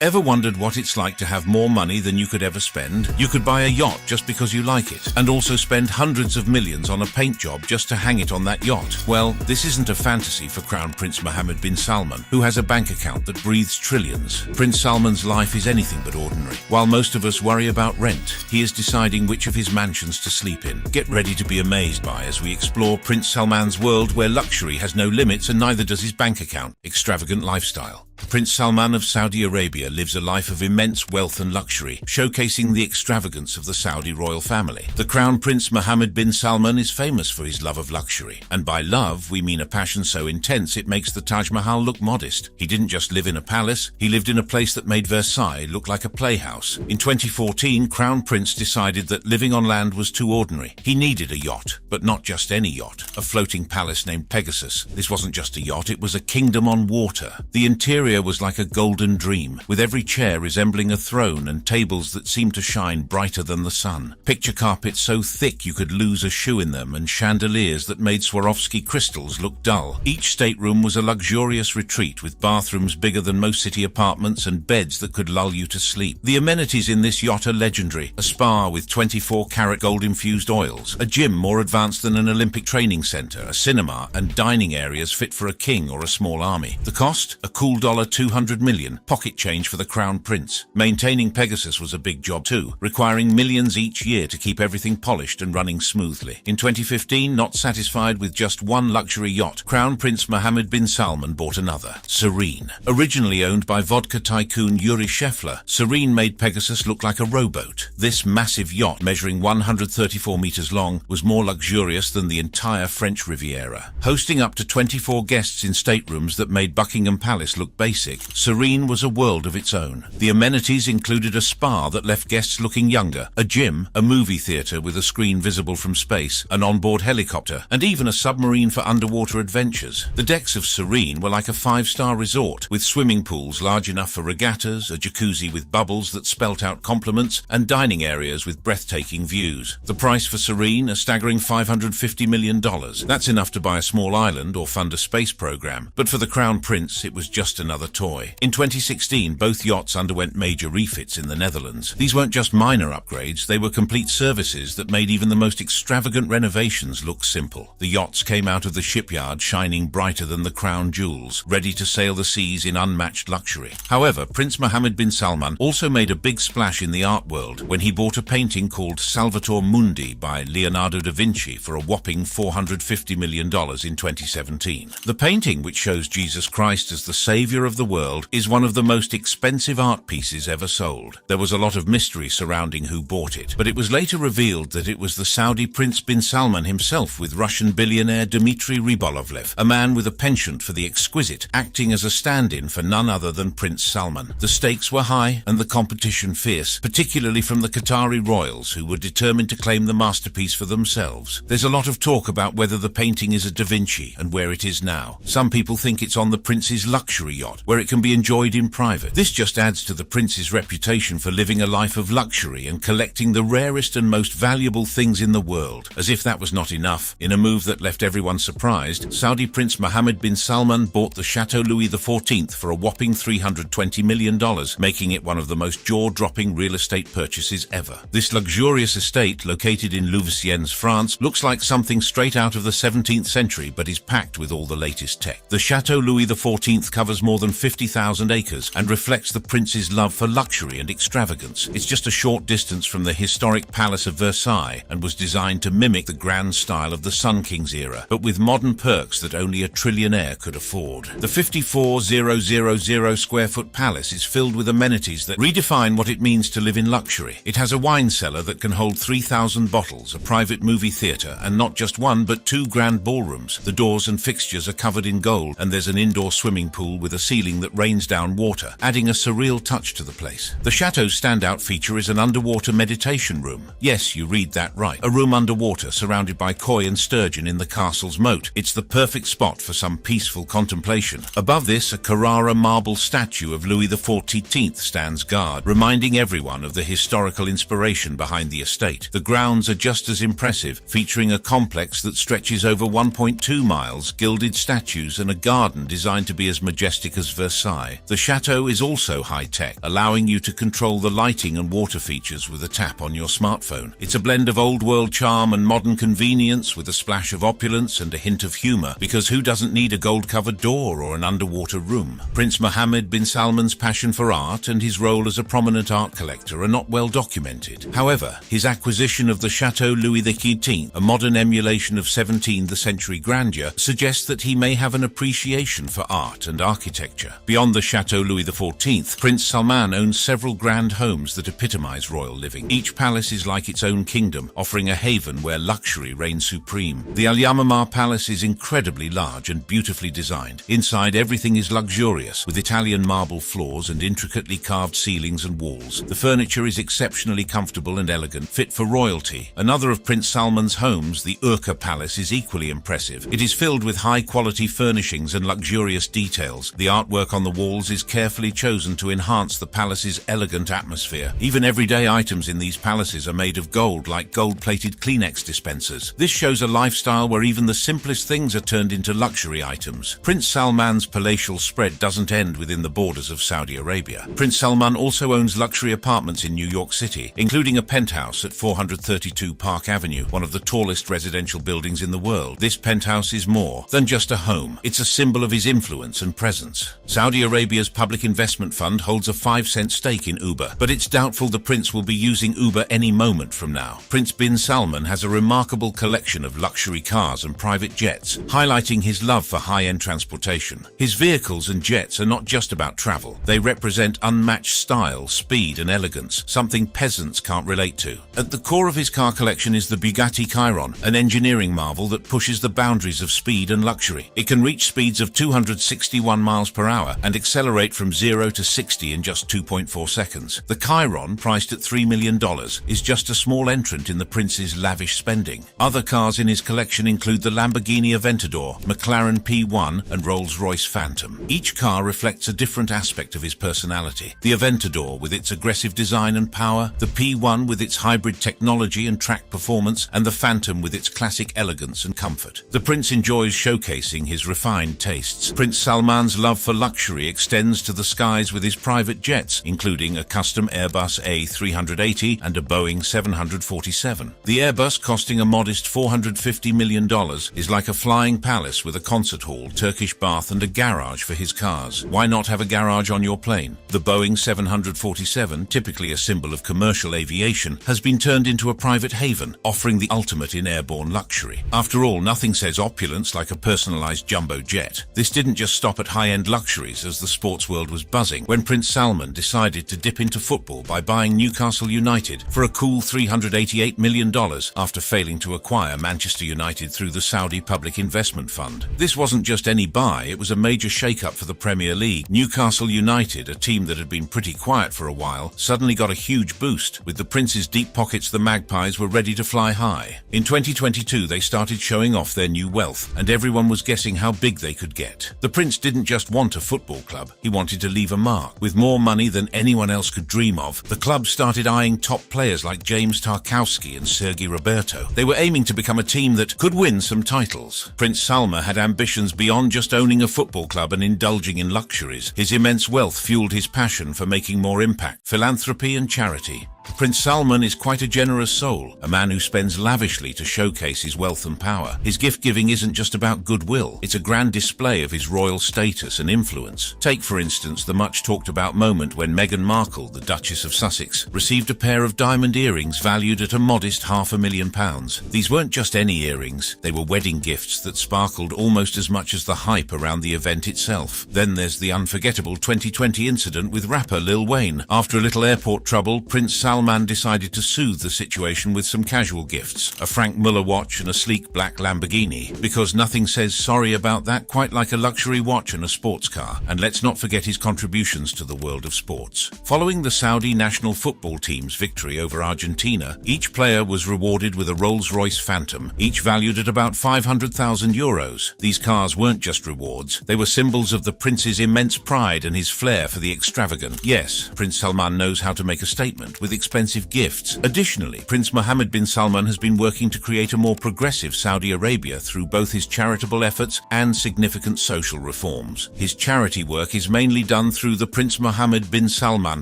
Ever wondered what it's like to have more money than you could ever spend? You could buy a yacht just because you like it, and also spend hundreds of millions on a paint job just to hang it on that yacht. Well, this isn't a fantasy for Crown Prince Mohammed bin Salman, who has a bank account that breathes trillions. Prince Salman's life is anything but ordinary. While most of us worry about rent, he is deciding which of his mansions to sleep in. Get ready to be amazed by as we explore Prince Salman's world where luxury has no limits and neither does his bank account. Extravagant lifestyle. Prince Salman of Saudi Arabia lives a life of immense wealth and luxury, showcasing the extravagance of the Saudi royal family. The Crown Prince Mohammed bin Salman is famous for his love of luxury, and by love we mean a passion so intense it makes the Taj Mahal look modest. He didn't just live in a palace, he lived in a place that made Versailles look like a playhouse. In 2014, Crown Prince decided that living on land was too ordinary. He needed a yacht, but not just any yacht, a floating palace named Pegasus. This wasn't just a yacht, it was a kingdom on water. The interior was like a golden dream, with every chair resembling a throne and tables that seemed to shine brighter than the sun. Picture carpets so thick you could lose a shoe in them, and chandeliers that made Swarovski crystals look dull. Each stateroom was a luxurious retreat with bathrooms bigger than most city apartments and beds that could lull you to sleep. The amenities in this yacht are legendary. A spa with 24-karat gold-infused oils, a gym more advanced than an Olympic training center, a cinema, and dining areas fit for a king or a small army. The cost? A cool $200 million, pocket change for the Crown Prince. Maintaining Pegasus was a big job too, requiring millions each year to keep everything polished and running smoothly. In 2015, not satisfied with just one luxury yacht, Crown Prince Mohammed bin Salman bought another, Serene. Originally owned by vodka tycoon Yuri Shefler, Serene made Pegasus look like a rowboat. This massive yacht, measuring 134 meters long, was more luxurious than the entire French Riviera. Hosting up to 24 guests in staterooms that made Buckingham Palace look basic, Serene was a world of its own. The amenities included a spa that left guests looking younger, a gym, a movie theater with a screen visible from space, an onboard helicopter, and even a submarine for underwater adventures. The decks of Serene were like a five-star resort, with swimming pools large enough for regattas, a jacuzzi with bubbles that spelt out compliments, and dining areas with breathtaking views. The price for Serene, a staggering $550 million. That's enough to buy a small island or fund a space program. But for the Crown Prince, it was just another toy. In 2016, both yachts underwent major refits in the Netherlands. These weren't just minor upgrades, they were complete services that made even the most extravagant renovations look simple. The yachts came out of the shipyard shining brighter than the crown jewels, ready to sail the seas in unmatched luxury. However, Prince Mohammed bin Salman also made a big splash in the art world when he bought a painting called Salvator Mundi by Leonardo da Vinci for a whopping $450 million in 2017. The painting, which shows Jesus Christ as the savior of the world, is one of the most expensive art pieces ever sold. There was a lot of mystery surrounding who bought it, but it was later revealed that it was the Saudi Prince bin Salman himself with Russian billionaire Dmitry Rybolovlev, a man with a penchant for the exquisite, acting as a stand-in for none other than Prince Salman. The stakes were high and the competition fierce, particularly from the Qatari royals, who were determined to claim the masterpiece for themselves. There's a lot of talk about whether the painting is a Da Vinci and where it is now. Some people think it's on the prince's luxury yacht, where it can be enjoyed in private. This just adds to the prince's reputation for living a life of luxury and collecting the rarest and most valuable things in the world. As if that was not enough, in a move that left everyone surprised, Saudi Prince Mohammed bin Salman bought the Chateau Louis XIV for a whopping $320 million, making it one of the most jaw-dropping real estate purchases ever. This luxurious estate, located in Louveciennes, France, looks like something straight out of the 17th century, but is packed with all the latest tech. The Chateau Louis XIV covers more than 50,000 acres and reflects the prince's love for luxury and extravagance. It's just a short distance from the historic Palace of Versailles and was designed to mimic the grand style of the Sun King's era, but with modern perks that only a trillionaire could afford. The 54,000 square foot palace is filled with amenities that redefine what it means to live in luxury. It has a wine cellar that can hold 3,000 bottles, a private movie theater, and not just one but two grand ballrooms. The doors and fixtures are covered in gold, and there's an indoor swimming pool with a ceiling that rains down water, adding a surreal touch to the place. The chateau's standout feature is an underwater meditation room. Yes, you read that right. A room underwater surrounded by koi and sturgeon in the castle's moat. It's the perfect spot for some peaceful contemplation. Above this, a Carrara marble statue of Louis XIV stands guard, reminding everyone of the historical inspiration behind the estate. The grounds are just as impressive, featuring a complex that stretches over 1.2 miles, gilded statues, and a garden designed to be as majestic as as Versailles. The chateau is also high-tech, allowing you to control the lighting and water features with a tap on your smartphone. It's a blend of old-world charm and modern convenience with a splash of opulence and a hint of humor, because who doesn't need a gold-covered door or an underwater room? Prince Mohammed bin Salman's passion for art and his role as a prominent art collector are not well documented. However, his acquisition of the Chateau Louis XV, a modern emulation of 17th century grandeur, suggests that he may have an appreciation for art and architecture. Beyond the Chateau Louis XIV, Prince Salman owns several grand homes that epitomize royal living. Each palace is like its own kingdom, offering a haven where luxury reigns supreme. The Al Yamamah Palace is incredibly large and beautifully designed. Inside, everything is luxurious, with Italian marble floors and intricately carved ceilings and walls. The furniture is exceptionally comfortable and elegant, fit for royalty. Another of Prince Salman's homes, the Urqa Palace, is equally impressive. It is filled with high-quality furnishings and luxurious details. The artwork on the walls is carefully chosen to enhance the palace's elegant atmosphere. Even everyday items in these palaces are made of gold, like gold-plated Kleenex dispensers. This shows a lifestyle where even the simplest things are turned into luxury items. Prince Salman's palatial spread doesn't end within the borders of Saudi Arabia. Prince Salman also owns luxury apartments in New York City, including a penthouse at 432 Park Avenue, one of the tallest residential buildings in the world. This penthouse is more than just a home. It's a symbol of his influence and presence. Saudi Arabia's public investment fund holds a 5-cent stake in Uber, but it's doubtful the prince will be using Uber any moment from now. Prince bin Salman has a remarkable collection of luxury cars and private jets, highlighting his love for high-end transportation. His vehicles and jets are not just about travel. They represent unmatched style, speed, and elegance, something peasants can't relate to. At the core of his car collection is the Bugatti Chiron, an engineering marvel that pushes the boundaries of speed and luxury. It can reach speeds of 261 miles per hour and accelerate from 0 to 60 in just 2.4 seconds. The Chiron, priced at $3 million, is just a small entrant in the prince's lavish spending. Other cars in his collection include the Lamborghini Aventador, McLaren P1, and Rolls-Royce Phantom. Each car reflects a different aspect of his personality. The Aventador with its aggressive design and power, the P1 with its hybrid technology and track performance, and the Phantom with its classic elegance and comfort. The prince enjoys showcasing his refined tastes. Prince Salman's love for luxury extends to the skies with his private jets, including a custom Airbus A380 and a Boeing 747. The Airbus, costing a modest $450 million, is like a flying palace with a concert hall, Turkish bath, and a garage for his cars. Why not have a garage on your plane? The Boeing 747, typically a symbol of commercial aviation, has been turned into a private haven, offering the ultimate in airborne luxury. After all, nothing says opulence like a personalized jumbo jet. This didn't just stop at high-end luxuries, as the sports world was buzzing when Prince Salman decided to dip into football by buying Newcastle United for a cool $388 million after failing to acquire Manchester United through the Saudi Public Investment Fund. This wasn't just any buy, it was a major shake-up for the Premier League. Newcastle United, a team that had been pretty quiet for a while, suddenly got a huge boost. With the prince's deep pockets, the Magpies were ready to fly high. In 2022, they started showing off their new wealth, and everyone was guessing how big they could get. The prince didn't just want a football club, he wanted to leave a mark. With more money than anyone else could dream of, the club started eyeing top players like James Tarkowski and Sergi Roberto. They were aiming to become a team that could win some titles. Prince Salman had ambitions beyond just owning a football club and indulging in luxuries. His immense wealth fueled his passion for making more impact, philanthropy, and charity. Prince Salman is quite a generous soul, a man who spends lavishly to showcase his wealth and power. His gift-giving isn't just about goodwill, it's a grand display of his royal status and influence. Take, for instance, the much-talked-about moment when Meghan Markle, the Duchess of Sussex, received a pair of diamond earrings valued at a modest £500,000. These weren't just any earrings, they were wedding gifts that sparkled almost as much as the hype around the event itself. Then there's the unforgettable 2020 incident with rapper Lil Wayne. After a little airport trouble, Prince Salman decided to soothe the situation with some casual gifts, a Frank Muller watch and a sleek black Lamborghini, because nothing says sorry about that quite like a luxury watch and a sports car. And let's not forget his contributions to the world of sports. Following the Saudi national football team's victory over Argentina, each player was rewarded with a Rolls-Royce Phantom, each valued at about €500,000. These cars weren't just rewards, they were symbols of the prince's immense pride and his flair for the extravagant. Yes, Prince Salman knows how to make a statement with expensive gifts. Additionally, Prince Mohammed bin Salman has been working to create a more progressive Saudi Arabia through both his charitable efforts and significant social reforms. His charity work is mainly done through the Prince Mohammed bin Salman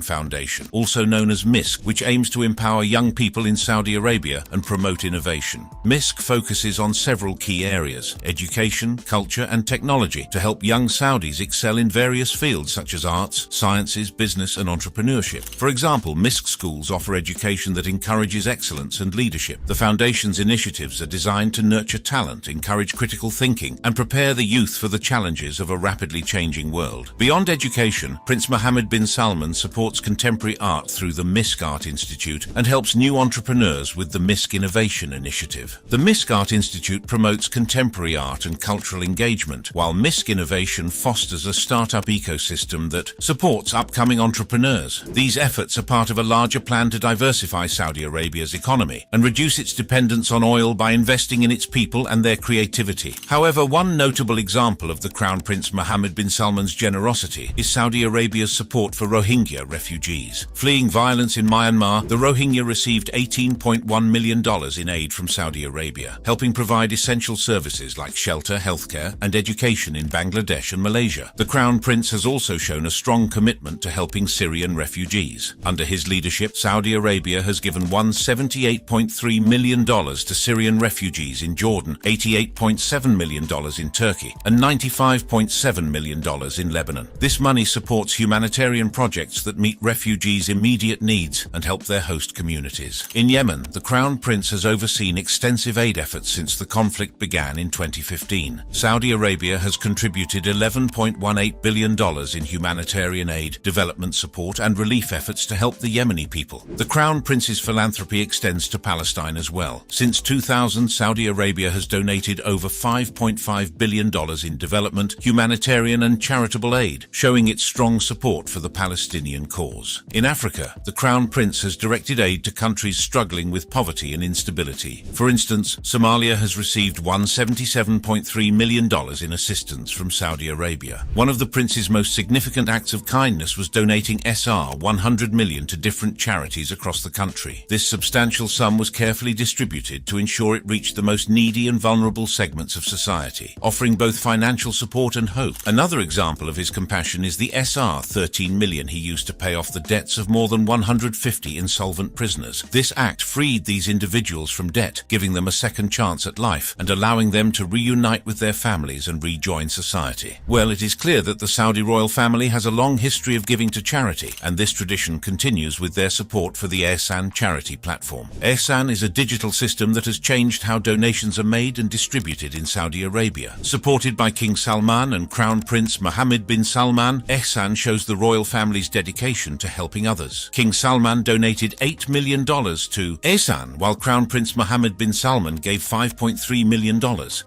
Foundation, also known as MISC, which aims to empower young people in Saudi Arabia and promote innovation. MISC focuses on several key areas: education, culture, and technology, to help young Saudis excel in various fields such as arts, sciences, business, and entrepreneurship. For example, MISC schools offer education that encourages excellence and leadership. The foundation's initiatives are designed to nurture talent, encourage critical thinking, and prepare the youth for the challenges of a rapidly changing world. Beyond education, Prince Mohammed bin Salman supports contemporary art through the MISC Art Institute and helps new entrepreneurs with the MISC Innovation Initiative. The MISC Art Institute promotes contemporary art and cultural engagement, while MISC Innovation fosters a startup ecosystem that supports upcoming entrepreneurs. These efforts are part of a larger plan to diversify Saudi Arabia's economy and reduce its dependence on oil by investing in its people and their creativity. However, one notable example of the Crown Prince Mohammed bin Salman's generosity is Saudi Arabia's support for Rohingya refugees. Fleeing violence in Myanmar, the Rohingya received $18.1 million in aid from Saudi Arabia, helping provide essential services like shelter, healthcare, and education in Bangladesh and Malaysia. The Crown Prince has also shown a strong commitment to helping Syrian refugees. Under his leadership, Saudi Arabia has given $178.3 million to Syrian refugees in Jordan, $88.7 million in Turkey, and $95.7 million in Lebanon. This money supports humanitarian projects that meet refugees' immediate needs and help their host communities. In Yemen, the Crown Prince has overseen extensive aid efforts since the conflict began in 2015. Saudi Arabia has contributed $11.18 billion in humanitarian aid, development support, and relief efforts to help the Yemeni people. The Crown Prince's philanthropy extends to Palestine as well. Since 2000, Saudi Arabia has donated over $5.5 billion in development, humanitarian, and charitable aid, showing its strong support for the Palestinian cause. In Africa, the Crown Prince has directed aid to countries struggling with poverty and instability. For instance, Somalia has received $177.3 million in assistance from Saudi Arabia. One of the Prince's most significant acts of kindness was donating SR 100 million to different charities across the country. This substantial sum was carefully distributed to ensure it reached the most needy and vulnerable segments of society, offering both financial support and hope. Another example of his compassion is the SR 13 million he used to pay off the debts of more than 150 insolvent prisoners. This act freed these individuals from debt, giving them a second chance at life and allowing them to reunite with their families and rejoin society. Well, it is clear that the Saudi royal family has a long history of giving to charity, and this tradition continues with their support for the Ihsan charity platform. Ihsan is a digital system that has changed how donations are made and distributed in Saudi Arabia. Supported by King Salman and Crown Prince Mohammed bin Salman, Ihsan shows the royal family's dedication to helping others. King Salman donated $8 million to Ihsan, while Crown Prince Mohammed bin Salman gave $5.3 million.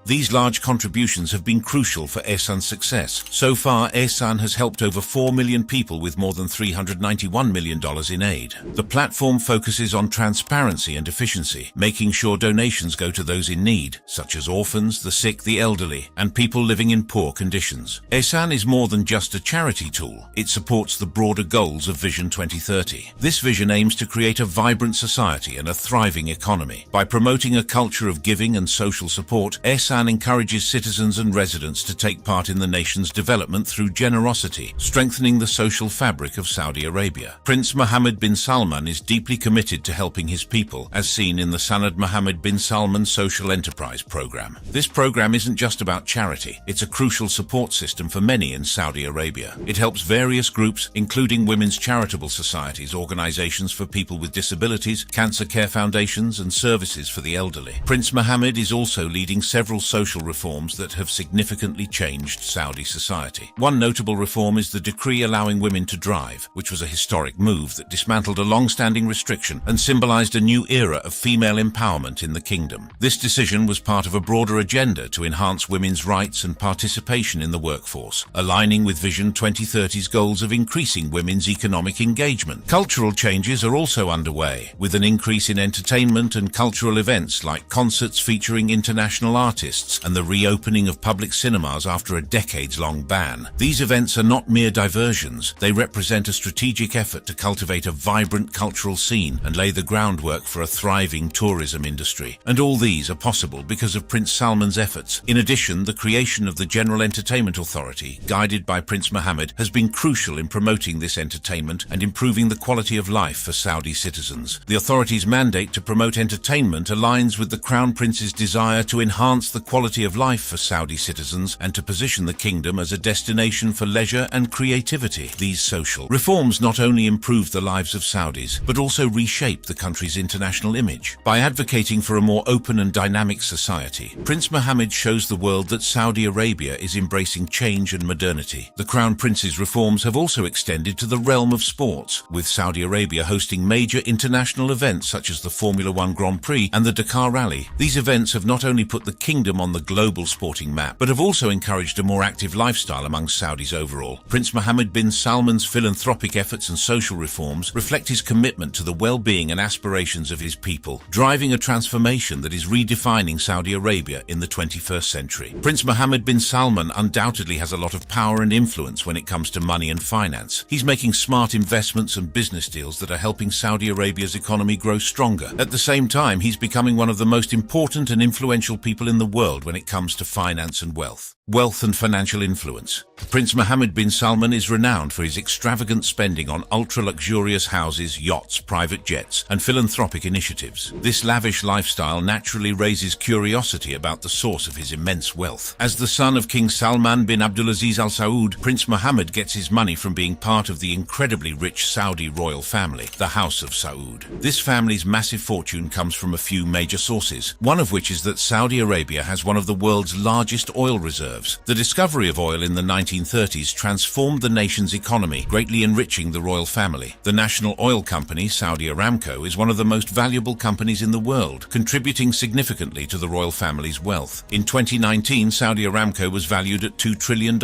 These large contributions have been crucial for Ihsan's success. So far, Ihsan has helped over 4 million people with more than $391 million in aid. The platform focuses on transparency and efficiency, making sure donations go to those in need, such as orphans, the sick, the elderly, and people living in poor conditions. Ihsan is more than just a charity tool. It supports the broader goals of Vision 2030. This vision aims to create a vibrant society and a thriving economy. By promoting a culture of giving and social support, Ihsan encourages citizens and residents to take part in the nation's development through generosity, strengthening the social fabric of Saudi Arabia. Prince Mohammed bin Salman is deeply committed to helping his people, as seen in the Sanad Mohammed bin Salman Social Enterprise Program. This program isn't just about charity, it's a crucial support system for many in Saudi Arabia. It helps various groups, including women's charitable societies, organizations for people with disabilities, cancer care foundations, and services for the elderly. Prince Mohammed is also leading several social reforms that have significantly changed Saudi society. One notable reform is the decree allowing women to drive, which was a historic move that dismantled a long-standing restriction and symbolized a new era of female empowerment in the kingdom. This decision was part of a broader agenda to enhance women's rights and participation in the workforce, aligning with Vision 2030's goals of increasing women's economic engagement. Cultural changes are also underway, with an increase in entertainment and cultural events like concerts featuring international artists and the reopening of public cinemas after a decades-long ban. These events are not mere diversions. They represent a strategic effort to cultivate a vibrant vibrant cultural scene and lay the groundwork for a thriving tourism industry. And all these are possible because of Prince Salman's efforts. In addition, the creation of the General Entertainment Authority, guided by Prince Mohammed, has been crucial in promoting this entertainment and improving the quality of life for Saudi citizens. The authority's mandate to promote entertainment aligns with the Crown Prince's desire to enhance the quality of life for Saudi citizens and to position the kingdom as a destination for leisure and creativity. These social reforms not only improve the lives of Saudis, but also reshape the country's international image. By advocating for a more open and dynamic society, Prince Mohammed shows the world that Saudi Arabia is embracing change and modernity. The Crown Prince's reforms have also extended to the realm of sports, with Saudi Arabia hosting major international events such as the Formula One Grand Prix and the Dakar Rally. These events have not only put the kingdom on the global sporting map, but have also encouraged a more active lifestyle among Saudis overall. Prince Mohammed bin Salman's philanthropic efforts and social reforms reflect his commitment to the well-being and aspirations of his people, driving a transformation that is redefining Saudi Arabia in the 21st century. Prince Mohammed bin Salman undoubtedly has a lot of power and influence when it comes to money and finance. He's making smart investments and business deals that are helping Saudi Arabia's economy grow stronger. At the same time, he's becoming one of the most important and influential people in the world when it comes to finance and wealth. Wealth and financial influence. Prince Mohammed bin Salman is renowned for his extravagant spending on ultra-luxurious houses, yachts, private jets, and philanthropic initiatives. This lavish lifestyle naturally raises curiosity about the source of his immense wealth. As the son of King Salman bin Abdulaziz Al Saud, Prince Mohammed gets his money from being part of the incredibly rich Saudi royal family, the House of Saud. This family's massive fortune comes from a few major sources, one of which is that Saudi Arabia has one of the world's largest oil reserves. The discovery of oil in the 1930s transformed the nation's economy, greatly enriching the royal family. The national oil company, Saudi Aramco, is one of the most valuable companies in the world, contributing significantly to the royal family's wealth. In 2019, Saudi Aramco was valued at $2 trillion,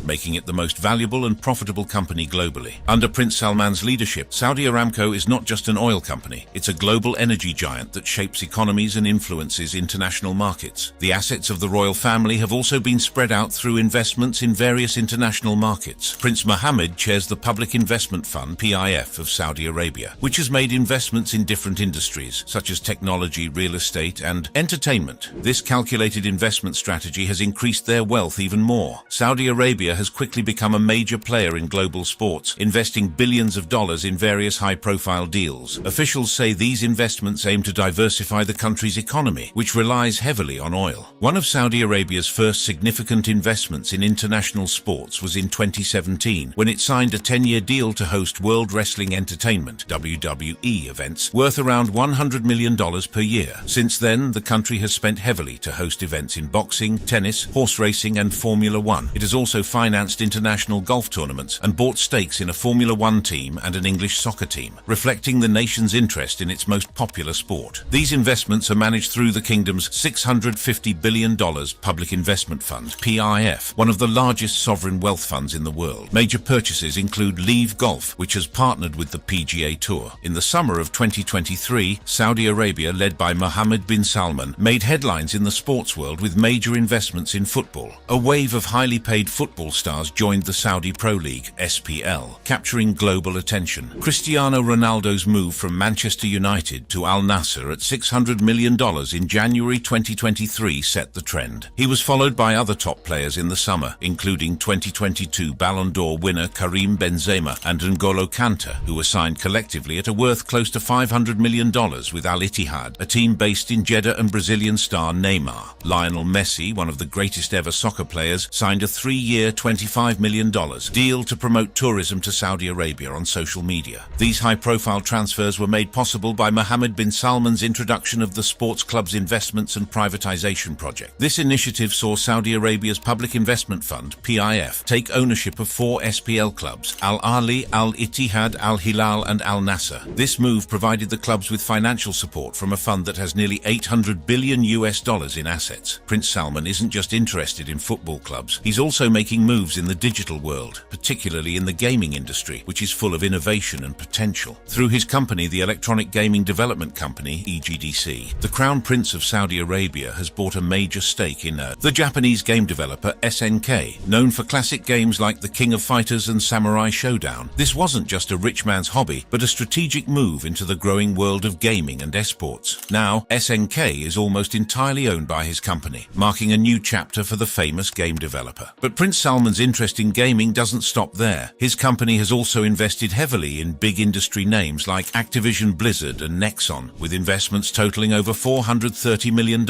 making it the most valuable and profitable company globally. Under Prince Salman's leadership, Saudi Aramco is not just an oil company, it's a global energy giant that shapes economies and influences international markets. The assets of the royal family have also been spread out through investments in various international markets. Prince Mohammed chairs the Public Investment Fund (PIF) of Saudi Arabia, which has made investments in different industries such as technology, real estate, and entertainment. This calculated investment strategy has increased their wealth even more. Saudi Arabia has quickly become a major player in global sports, investing billions of dollars in various high-profile deals. Officials say these investments aim to diversify the country's economy, which relies heavily on oil. One of Saudi Arabia's first significant investments in international sports was in 2017, when it signed a 10-year deal to host World Wrestling Entertainment (WWE) events worth around $100 million per year. Since then, the country has spent heavily to host events in boxing, tennis, horse racing, and Formula One. It has also financed international golf tournaments and bought stakes in a Formula One team and an English soccer team, reflecting the nation's interest in its most popular sport. These investments are managed through the kingdom's $650 billion Public Investment Fund (PIF), one of the largest sovereign wealth funds in the world. Major purchases include Live Golf, which has partnered with the PGA Tour. In the summer of 2023, Saudi Arabia, led by Mohammed bin Salman, made headlines in the sports world with major investments in football. A wave of highly paid football stars joined the Saudi Pro League (SPL), capturing global attention. Cristiano Ronaldo's move from Manchester United to Al Nassr at $600 million in January 2023 set the trend. He was followed by other top players in the summer, including 2022 Ballon d'Or winner Karim Benzema and N'Golo Kante, who were signed collectively at a worth close to $500 million with Al Ittihad, a team based in Jeddah, and Brazilian star Neymar. Lionel Messi, one of the greatest ever soccer players, signed a 3-year $25 million deal to promote tourism to Saudi Arabia on social media. These high-profile transfers were made possible by Mohammed bin Salman's introduction of the sports club's investments and privatization project. This initiative saw Saudi Arabia's Public Investment Fund, PIF, take ownership of 4 SPL clubs: Al Ahly, Al Ittihad, Al Hilal, and Al Nassr. This move provided the clubs with financial support from a fund that has nearly $800 billion in assets. Prince Salman isn't just interested in football clubs, he's also making moves in the digital world, particularly in the gaming industry, which is full of innovation and potential. Through his company, the Electronic Gaming Development Company, EGDC, the Crown Prince of Saudi Arabia has bought a major stake in the Japanese game developer SNK, known for classic games like The King of Fighters and Samurai Showdown. This wasn't just a rich man's hobby, but a strategic move into the growing world of gaming and esports. Now, SNK is almost entirely owned by his company, marking a new chapter for the famous game developer. But Prince Salman's interest in gaming doesn't stop there. His company has also invested heavily in big industry names like Activision Blizzard and Nexon, with investments totaling over $430 million.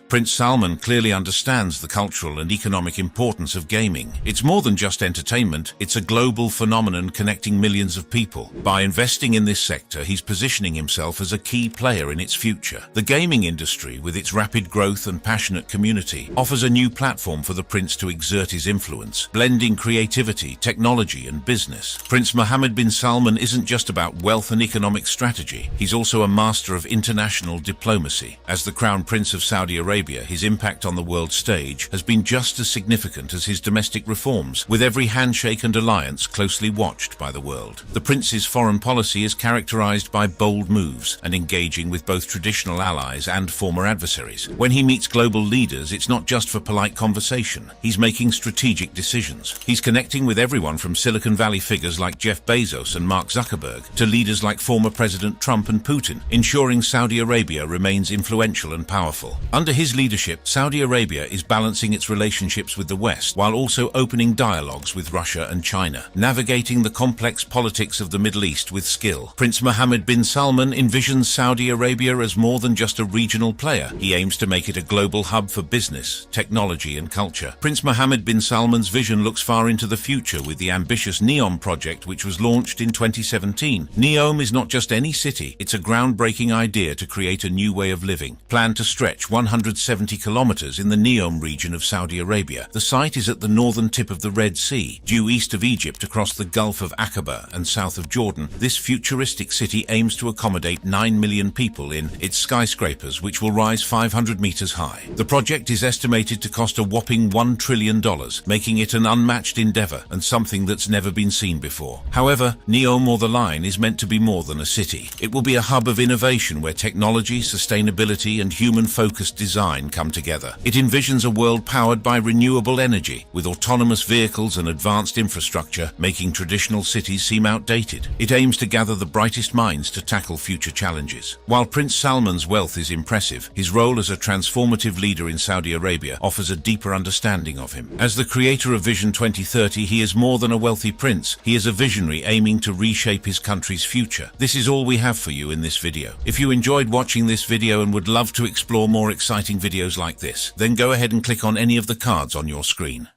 Prince Salman clearly understands the cultural and economic importance of gaming. It's more than just entertainment, it's a global phenomenon connecting millions of people. By investing in this sector, he's positioning himself as a key player in its future. The gaming industry, with its rapid growth and passionate community, offers a new platform for the prince to exert his influence, blending creativity, technology, and business. Prince Mohammed bin Salman isn't just about wealth and economic strategy. He's also a master of international diplomacy. As the Crown Prince of Saudi Arabia, his impact on the world stage has been just as significant as his domestic reforms, with every handshake and alliance closely watched by the world. The prince's foreign policy is characterized by bold moves and engaging with both traditional allies and former adversaries. When he meets global leaders, it's not just for polite conversation. He's making strategic decisions. He's connecting with everyone from Silicon Valley figures like Jeff Bezos and Mark Zuckerberg to leaders like former President Trump and Putin, ensuring Saudi Arabia remains influential and powerful. Under his leadership, Saudi Arabia is balancing its relationships with the West while also opening dialogues with Russia and China, navigating the complex politics of the Middle East with skill. Prince Mohammed bin Salman envisions Saudi Arabia as more than just a regional player. He aims to make it a global hub for business, technology, and culture. Prince Mohammed bin Salman's vision looks far into the future with the ambitious NEOM project, which was launched in 2017. NEOM is not just any city, it's a groundbreaking idea to create a new way of living. Planned to stretch 170 kilometers in the NEOM region of Saudi Arabia. The site is at the northern tip of the Red Sea, due east of Egypt across the Gulf of Aqaba and south of Jordan. This futuristic city aims to accommodate 9 million people in its skyscrapers, which will rise 500 meters high. The project is estimated to cost a whopping $1 trillion, making it an unmatched endeavor and something that's never been seen before. However, NEOM, or the Line, is meant to be more than a city. It will be a hub of innovation where technology, sustainability, and human-focused design come together. It envisions a world powered by renewable energy, with autonomous vehicles and advanced infrastructure, making traditional cities seem outdated. It aims to gather the brightest minds to tackle future challenges. While Prince Salman's wealth is impressive, his role as a transformative leader in Saudi Arabia offers a deeper understanding of him. As the creator of Vision 2030, he is more than a wealthy prince. He is a visionary aiming to reshape his country's future. This is all we have for you in this video. If you enjoyed watching this video and would love to explore more exciting videos like this, then go ahead and click on any of the cards on your screen.